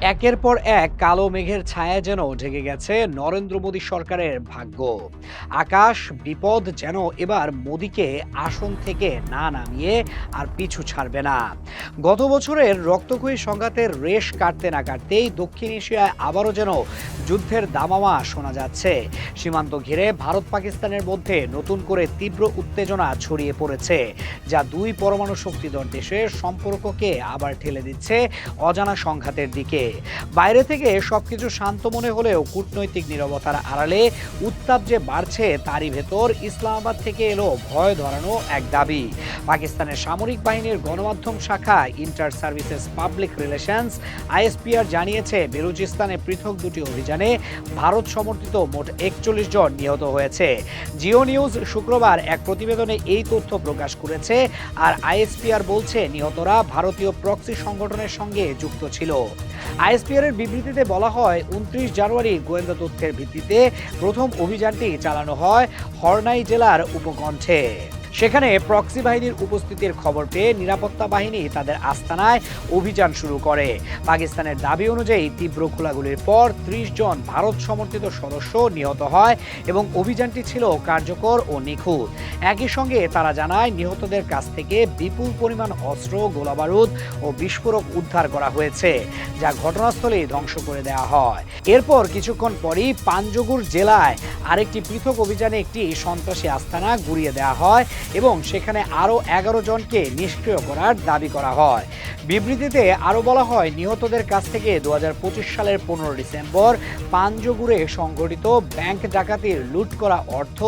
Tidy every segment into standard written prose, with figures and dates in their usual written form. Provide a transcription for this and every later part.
একের পর এক কালো মেঘের ছায়া যেন ঢেকে গেছে নরেন্দ্র মোদী সরকারের ভাগ্য। আকাশ বিপদ যেন এবার মোদীকে আসন থেকে না নামিয়ে আর পিছু ছাড়বে না। গত বছরের রক্তক্ষয়ী সংঘাতের রেশ কাটতে না কাটতেই দক্ষিণ এশিয়ায় আবারও যেন যুদ্ধের দামামা শোনা যাচ্ছে। সীমান্ত ঘিরে ভারত পাকিস্তানের মধ্যে নতুন করে তীব্র উত্তেজনা ছড়িয়ে পড়েছে, যা দুই পরমাণু শক্তিধর দেশের সম্পর্ককে আবার ঠেলে দিচ্ছে অজানা সংঘাতের দিকে। বাইরে থেকে সবকিছু শান্ত মনে হলেও কূটনৈতিক নীরবতার আড়ালে উত্তাপ যে বাড়ছে তারই ভেতর ইসলামাবাদ থেকে এলো ভয় ধরানো এক দাবি। পাকিস্তানের সামরিক বাহিনীর গণমাধ্যম শাখা inter services public relations ISPR জানিয়েছে বেলুচিস্তানে পৃথক দুটি অভিযানে ভারত সমর্থিত মোট ৪১ জন নিহত হয়েছে। জিও নিউজ শুক্রবার এক প্রতিবেদনে এই তথ্য প্রকাশ করেছে। আর আইএসপিআর বলছে নিহতরা ভারতীয় প্রক্সি সংগঠনের সঙ্গে যুক্ত ছিল। আইএসপিআর এর বিবৃতিতে বলা হয় ২৯ জানুয়ারি গোয়েন্দা তথ্যের ভিত্তিতে প্রথম অভিযানটি চালানো হয় হরনাই জেলার উপকণ্ঠে। সেখানে প্রক্সি বাহিনীর উপস্থিতির খবর পেয়ে নিরাপত্তা বাহিনী তাদের আস্তানায় অভিযান শুরু করে। পাকিস্তানের দাবি অনুযায়ী তীব্র গোলাগুলির পর ৩০ জন ভারত সমর্থিত সদস্য নিহত হয় এবং অভিযানটি ছিল কার্যকর ও নিখুঁত। একই সঙ্গে তারা জানায় নিহতদের কাছ থেকে বিপুল পরিমাণ অস্ত্র, গোলাবারুদ ও বিস্ফোরক উদ্ধার করা হয়েছে, যা ঘটনাস্থলেই ধ্বংস করে দেওয়া হয়। এরপর কিছুক্ষণ পরই পাঞ্জগুর জেলায় আরেকটি পৃথক অভিযানে একটি সন্ত্রাসী আস্তানা গুঁড়িয়ে দেওয়া হয় এবং সেখানে আরও ১১ জনকে নিষ্ক্রিয় করার দাবি করা হয়। বিবৃতিতে আরও বলা হয় নিহতদের কাছ থেকে ২০২৫ সালের ১৫ ডিসেম্বর পাঞ্জগুরে সংঘটিত ব্যাংক ডাকাতির লুট করা অর্থ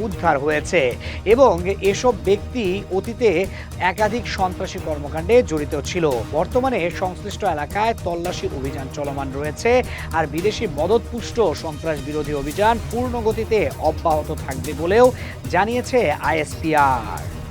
উদ্ধার হয়েছে এবং এসব ব্যক্তি অতীতে একাধিক সন্ত্রাসী কর্মকাণ্ডে জড়িত ছিল। বর্তমানে সংশ্লিষ্ট এলাকায় তল্লাশি অভিযান চলমান রয়েছে আর বিদেশি মদতপুষ্ট সন্ত্রাস বিরোধী অভিযান পূর্ণ গতিতে অব্যাহত থাকবে বলেও জানিয়েছে আইএসপিআর।